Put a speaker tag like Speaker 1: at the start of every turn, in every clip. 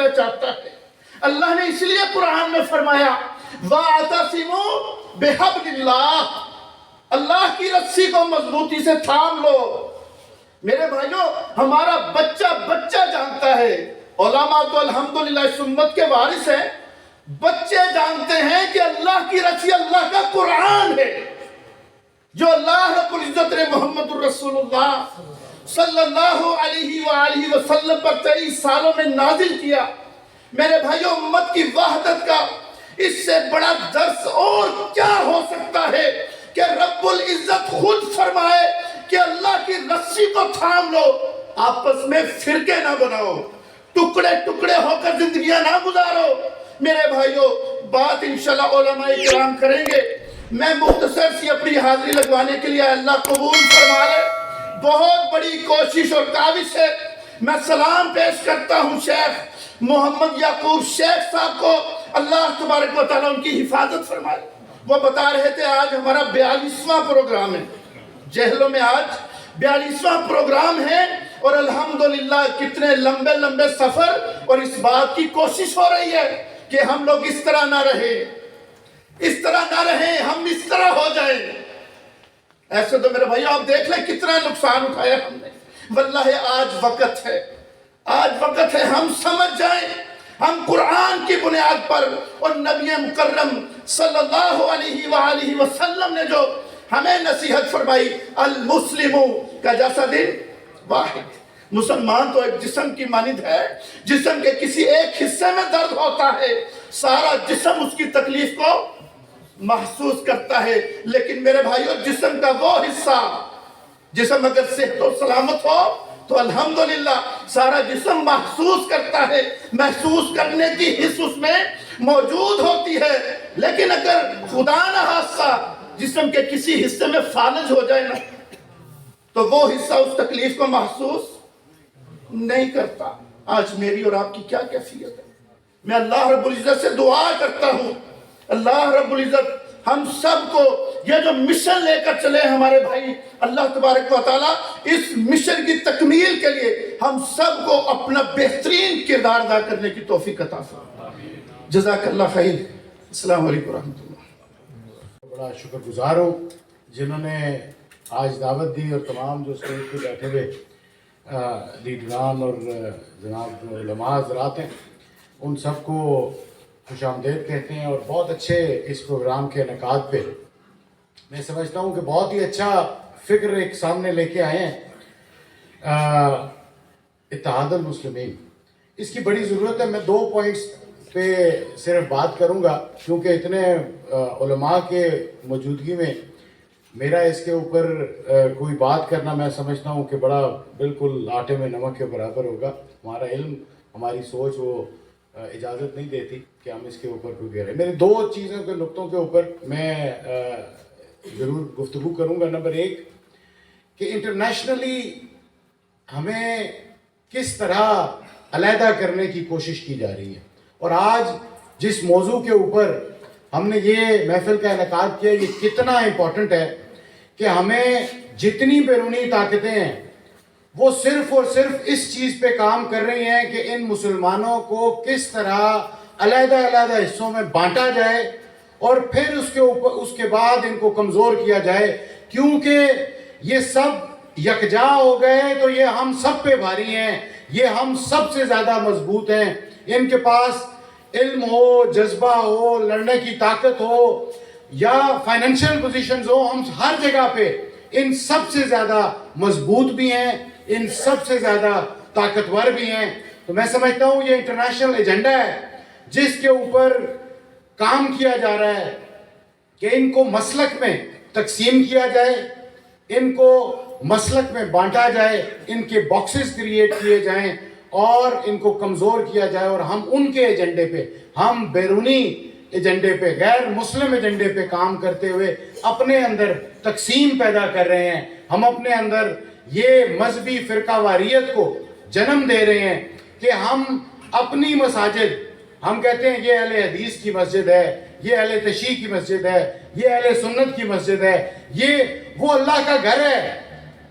Speaker 1: دینا چاہتا ہے۔ اللہ نے اس لیے قرآن میں فرمایا وَاعْتَصِمُوا بِحَبْلِ اللَّهِ، اللہ کی رسی کو مضبوطی سے تھام لو۔ میرے بھائیوں، ہمارا بچہ جانتا ہے، علماء تو الحمدللہ اس امت کے وارث ہیں، بچے جانتے ہیں کہ اللہ کی رسی اللہ کا قرآن ہے، جو اللہ رب العزت نے محمد الرسول اللہ صلی اللہ علیہ وآلہ وسلم پر 23 سالوں میں نازل کیا۔ میرے بھائیوں، امت کی وحدت کا اس سے بڑا درس اور کیا ہو سکتا ہے کہ رب العزت خود فرمائے کہ اللہ کی رسی کو تھام لو، آپس میں فرقے نہ بناؤ، ٹکڑے ٹکڑے ہو کر زندگیاں نہ گزارو۔ میرے بھائیوں، بات انشاءاللہ علماء کرام کریں گے، میں مختصر سی اپنی حاضری لگوانے کے لیے اللہ قبول فرما لے۔ بہت بڑی کوشش اور کاوش ہے۔ میں سلام پیش کرتا ہوں شیخ محمد یعقوب شیخ صاحب کو، اللہ تبارک و تعالیٰ ان کی حفاظت فرمائے۔ وہ بتا رہے تھے آج ہمارا 42واں پروگرام ہے، جہلوں میں آج 42واں پروگرام ہے، اور الحمدللہ کتنے لمبے لمبے سفر، اور اس بات کی کوشش ہو رہی ہے کہ ہم لوگ اس طرح نہ رہیں، ہم اس طرح ہو جائیں۔ ایسے تو میرے بھائیو آپ دیکھ لیں کتنا نقصان اٹھایا ہم نے۔ واللہ آج وقت ہے ہم سمجھ جائیں، ہم قرآن کی بنیاد پر اور نبی مکرم صلی اللہ علیہ وآلہ وسلم نے جو ہمیں نصیحت فرمائی، المسلم کا جسد واحد، مسلمان تو ایک جسم کی مانند ہے، جسم کے کسی ایک حصے میں درد ہوتا ہے، سارا جسم اس کی تکلیف کو محسوس کرتا ہے۔ لیکن میرے بھائیو، جسم کا وہ حصہ، جسم اگر صحت و سلامت ہو تو الحمدللہ سارا جسم محسوس کرتا ہے، محسوس کرنے کی حص اس میں موجود ہوتی ہے۔ لیکن اگر خدا نہ خواستہ جسم کے کسی حصے میں فالج ہو جائے نا، تو وہ حصہ اس تکلیف کو محسوس نہیں کرتا۔ آج میری اور آپ کی کیا کیفیت ہے؟ میں اللہ رب العزت سے دعا کرتا ہوں، اللہ رب العزت ہم سب کو یہ جو مشن لے کر چلے ہمارے بھائی، اللہ تبارک و تعالیٰ اس مشن کی تکمیل کے لیے ہم سب کو اپنا بہترین کردار ادا کرنے کی توفیق عطا فرمائے۔ جزاک اللہ خیر۔ السلام علیکم ورحمۃ اللہ۔
Speaker 2: بڑا شکر گزار ہوں جنہوں نے آج دعوت دی، اور تمام جو اسٹیج پہ بیٹھے ہوئے لیڈران اور جناب علماء حضرات ہیں، ان سب کو خوش آمدید کہتے ہیں، اور بہت اچھے اس پروگرام کے انعقاد پہ میں سمجھتا ہوں کہ بہت ہی اچھا فکر ایک سامنے لے کے آئے ہیں، اتحاد المسلمین۔ اس کی بڑی ضرورت ہے۔ میں 2 پوائنٹس پہ صرف بات کروں گا، کیونکہ اتنے علماء کے موجودگی میں میرا اس کے اوپر کوئی بات کرنا میں سمجھتا ہوں کہ بڑا بالکل آٹے میں نمک کے برابر ہوگا۔ ہمارا علم، ہماری سوچ وہ اجازت نہیں دیتی کہ ہم اس کے اوپر کوئی گہرے۔ میری 2 چیزوں کے نقطوں کے اوپر میں ضرور گفتگو کروں گا۔ نمبر 1 کہ انٹرنیشنلی ہمیں کس طرح علیحدہ کرنے کی کوشش کی جا رہی ہے، اور آج جس موضوع کے اوپر ہم نے یہ محفل کا انعقاد کیا، یہ کتنا امپورٹنٹ ہے کہ ہمیں جتنی بیرونی طاقتیں ہیں وہ صرف اور صرف اس چیز پہ کام کر رہی ہیں کہ ان مسلمانوں کو کس طرح علیحدہ علیحدہ حصوں میں بانٹا جائے، اور پھر اس کے بعد ان کو کمزور کیا جائے، کیونکہ یہ سب یکجا ہو گئے تو یہ ہم سب پہ بھاری ہیں، یہ ہم سب سے زیادہ مضبوط ہیں۔ ان کے پاس علم ہو، جذبہ ہو، لڑنے کی طاقت ہو، یا فائنینشیل پوزیشنز ہو، ہم ہر جگہ پہ ان سب سے زیادہ مضبوط بھی ہیں، ان سب سے زیادہ طاقتور بھی ہیں۔ تو میں سمجھتا ہوں یہ انٹرنیشنل ایجنڈا ہے جس کے اوپر کام کیا جا رہا ہے کہ ان کو مسلک میں تقسیم کیا جائے، ان کو مسلک میں بانٹا جائے، ان کے باکسز کریٹ کیے جائیں اور ان کو کمزور کیا جائے، اور ہم ان کے ایجنڈے پہ، ہم بیرونی ایجنڈے پہ، غیر مسلم ایجنڈے پہ کام کرتے ہوئے اپنے اندر تقسیم پیدا کر رہے ہیں۔ ہم اپنے اندر یہ مذہبی فرقہ واریت کو جنم دے رہے ہیں کہ ہم اپنی مساجد، ہم کہتے ہیں یہ اہل حدیث کی مسجد ہے، یہ اہل تشیع کی مسجد ہے، یہ اہل سنت کی مسجد ہے، یہ وہ اللہ کا گھر ہے،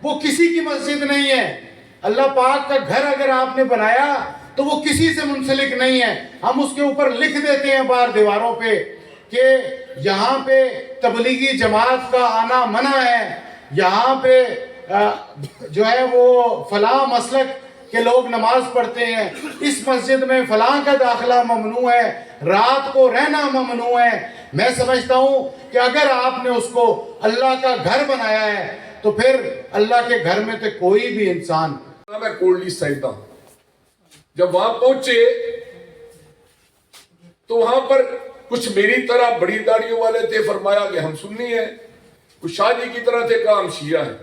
Speaker 2: وہ کسی کی مسجد نہیں ہے۔ اللہ پاک کا گھر اگر آپ نے بنایا تو وہ کسی سے منسلک نہیں ہے. ہم اس کے اوپر لکھ دیتے ہیں باہر دیواروں پہ کہ یہاں پہ تبلیغی جماعت کا آنا منع ہے, یہاں پہ جو ہے وہ فلاں مسلک کہ لوگ نماز پڑھتے ہیں, اس مسجد میں فلاں کا داخلہ ممنوع ہے, رات کو رہنا ممنوع ہے. میں سمجھتا ہوں کہ اگر آپ نے اس کو اللہ کا گھر بنایا ہے تو پھر اللہ کے گھر میں تو کوئی بھی انسان.
Speaker 3: میں کولڈلی سائڈ ہوں. جب وہاں پہنچے تو وہاں پر کچھ میری طرح بڑی داڑیوں والے تھے, فرمایا کہ ہم سنی ہیں. کچھ شاہ جی کی طرح تھے, کہا ہم شیعہ ہیں.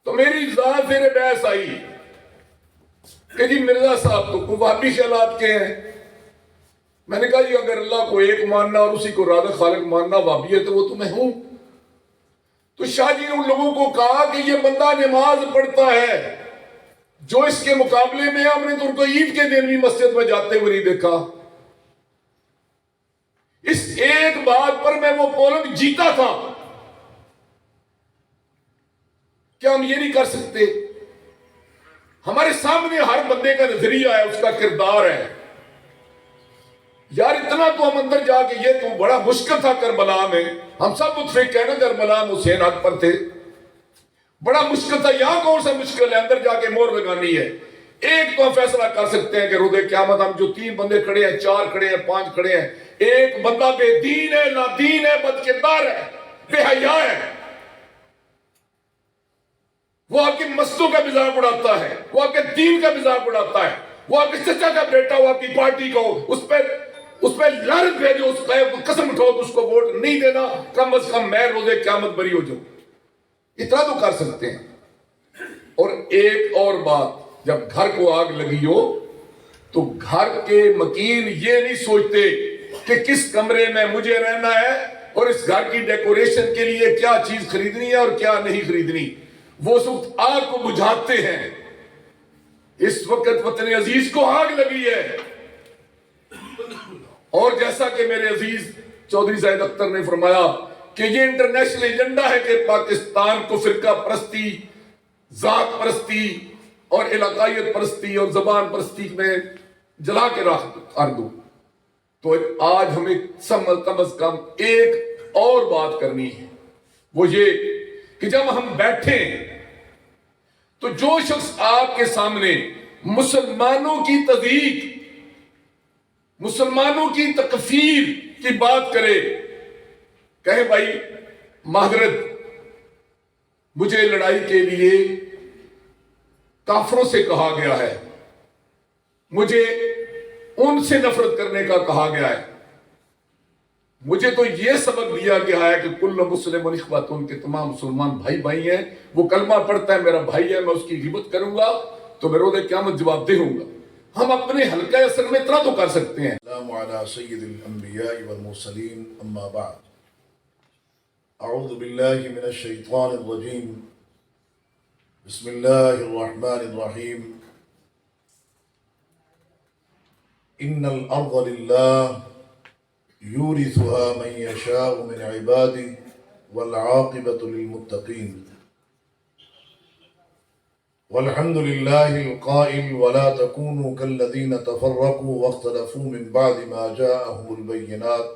Speaker 3: تو میری ذات میرے بحث آئی کہ جی مرزا صاحب تو وہابی خیالات کے ہیں. میں نے کہا جی اگر اللہ کو ایک ماننا اور اسی کو رازق خالق ماننا وہابی ہے تو وہ تو میں ہوں. تو شاہ جی نے ان لوگوں کو کہا کہ یہ بندہ نماز پڑھتا ہے, جو اس کے مقابلے میں ہم نے تو ان کو عید کے دن بھی مسجد میں جاتے ہوئے نہیں دیکھا. اس ایک بات پر میں وہ پولنگ جیتا تھا. کیا ہم یہ نہیں کر سکتے؟ ہمارے سامنے ہر بندے کا نظریہ ہے, اس کا کردار ہے. یار اتنا تو ہم اندر جا کے, یہ تو بڑا مشکل تھا کربلا میں, ہم سب متفق ہیں نا کربلا میں حسین حق پر تھے, بڑا مشکل تھا. یہاں کون سا مشکل ہے, اندر جا کے مور لگانی ہے. ایک تو ہم فیصلہ کر سکتے ہیں کہ روز قیامت ہم جو 3 بندے کھڑے ہیں, 4 کھڑے ہیں, 5 کھڑے ہیں, ایک بندہ بے دین ہے, نادین ہے, بد کردار ہے, بے حیا ہے, وہ آپ کی مسجدوں کا مذاق اڑاتا ہے, وہ آپ کے دین کا مذاق اڑاتا ہے, وہ آپ کے چچا کا بیٹا ہو, آپ کی پارٹی کو اس پہ لعنت بھیجو, اس پہ قسم اٹھاؤ تو اس کو ووٹ نہیں دینا, کم از کم میں روز قیامت بری ہو جاؤں. اتنا تو کر سکتے ہیں. اور ایک اور بات, جب گھر کو آگ لگی ہو تو گھر کے مکین یہ نہیں سوچتے کہ کس کمرے میں مجھے رہنا ہے اور اس گھر کی ڈیکوریشن کے لیے کیا چیز خریدنی ہے اور کیا نہیں خریدنی. وہ اس وقت آگ کو بجھاتے ہیں. اس وقت وطن عزیز کو آگ لگی ہے, اور جیسا کہ میرے عزیز چودھری زاہد اختر نے فرمایا کہ یہ انٹرنیشنل ایجنڈا ہے کہ پاکستان کو فرقہ پرستی, ذات پرستی اور علاقائیت پرستی اور زبان پرستی میں جلا کے رکھ دو. تو آج ہمیں کم از کم ایک اور بات کرنی ہے, وہ یہ کہ جب ہم بیٹھیں تو جو شخص آپ کے سامنے مسلمانوں کی تضییق, مسلمانوں کی تکفیر کی بات کرے, کہے بھائی معذرت, مجھے لڑائی کے لیے کافروں سے کہا گیا ہے, مجھے ان سے نفرت کرنے کا کہا گیا ہے, مجھے تو یہ سبق دیا گیا ہے کہ کل مسلم اخواتون, کے تمام مسلمان بھائی بھائی ہیں, وہ کلمہ پڑھتا ہے میرا بھائی ہے, میں اس کی غیبت کروں گا تو میں روز قیامت جواب دے ہوں گا. ہم اپنے حلقہ اثر میں اتنا تو کر سکتے ہیں.
Speaker 4: السلام علی سید الانبیاء والمرسلین, اما بعد. اعوذ باللہ من الشیطان الرجیم, بسم اللہ الرحمن الرحیم. ان الارض للہ یورثها من یشاء من عباده والعاقبۃ للمتقین. والحمد لله القائل ولا تكونوا كالذين تفرقوا واختلفوا من بعد ما جاءهم البينات.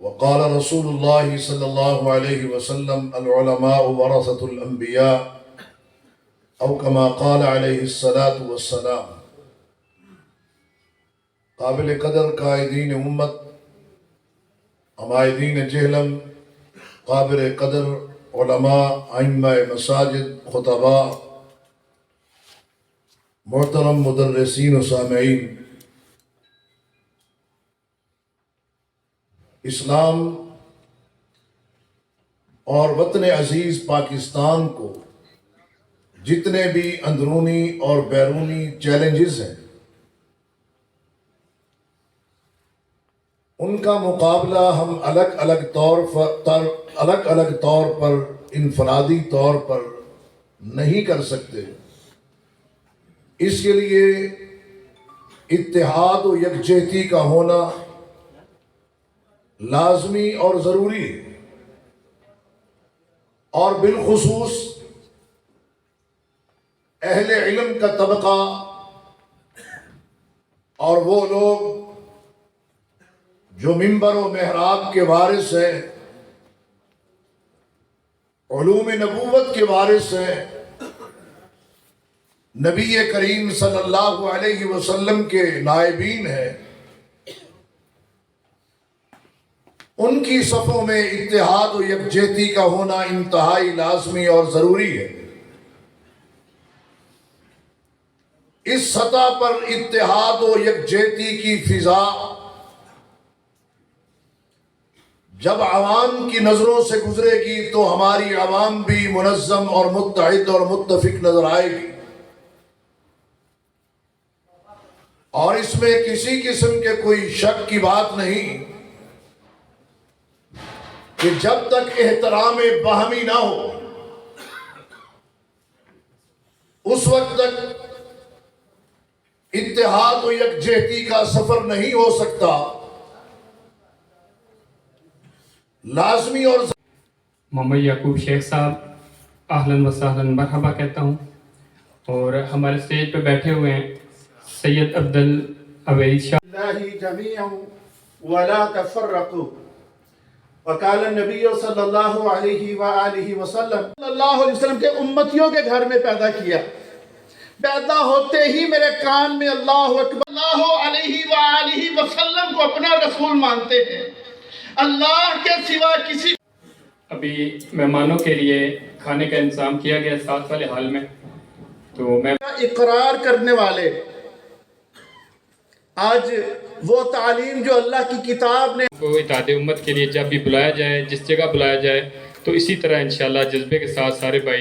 Speaker 4: وقال رسول الله صلى الله عليه وسلم العلماء ورثة الأنبياء أو كما قال عليه الصلاة والسلام. قابل قدر قائدین امت, عمائدین جہلم, قابل قدر علماء, ائمہ مساجد, خطباء, محترم مدرسین و سامعین, اسلام اور وطن عزیز پاکستان کو جتنے بھی اندرونی اور بیرونی چیلنجز ہیں, ان کا مقابلہ ہم الگ الگ طور پر انفرادی طور پر نہیں کر سکتے. اس کے لیے اتحاد و یکجہتی کا ہونا لازمی اور ضروری ہے, اور بالخصوص اہل علم کا طبقہ اور وہ لوگ جو منبر و محراب کے وارث ہیں، علوم نبوت کے وارث ہیں، نبی کریم صلی اللہ علیہ وسلم کے نائبین ہیں، ان کی صفوں میں اتحاد و یکجہتی کا ہونا انتہائی لازمی اور ضروری ہے۔ اس سطح پر اتحاد و یکجہتی کی فضا جب عوام کی نظروں سے گزرے گی تو ہماری عوام بھی منظم اور متحد اور متفق نظر آئے گی، اور اس میں کسی قسم کے کوئی شک کی بات نہیں کہ جب تک احترام باہمی نہ ہو اس وقت تک اتحاد و یکجہتی کا سفر نہیں ہو سکتا۔ لازمی اور
Speaker 5: محمد یعقوب شیخ صاحب اہلاً و سہلاً مرحبا کہتا ہوں، اور ہمارے اسٹیج پہ بیٹھے ہوئے ہیں سید عبدل عویز شاہ۔
Speaker 1: الله جميعا ولا تفرقوا وقال النبی صلی اللہ علیہ وآلہ وسلم صلی اللہ علیہ وسلم کے امتیوں کے گھر میں پیدا کیا، پیدا ہوتے ہی میرے کان میں اللہ اکبر اللہ علیہ وآلہ وسلم کو اپنا رسول مانتے ہیں، اللہ کے سوا کسی۔
Speaker 5: ابھی مہمانوں کے لیے کھانے کا انتظام کیا گیا ساتھ والے حال میں، تو میں
Speaker 1: اقرار کرنے والے آج وہ تعلیم جو اللہ کی کتاب نے
Speaker 5: کو اتحاد امت کے لیے جب بھی بلایا جائے، جس جگہ بلایا جائے، تو اسی طرح انشاءاللہ جذبے کے ساتھ سارے بھائی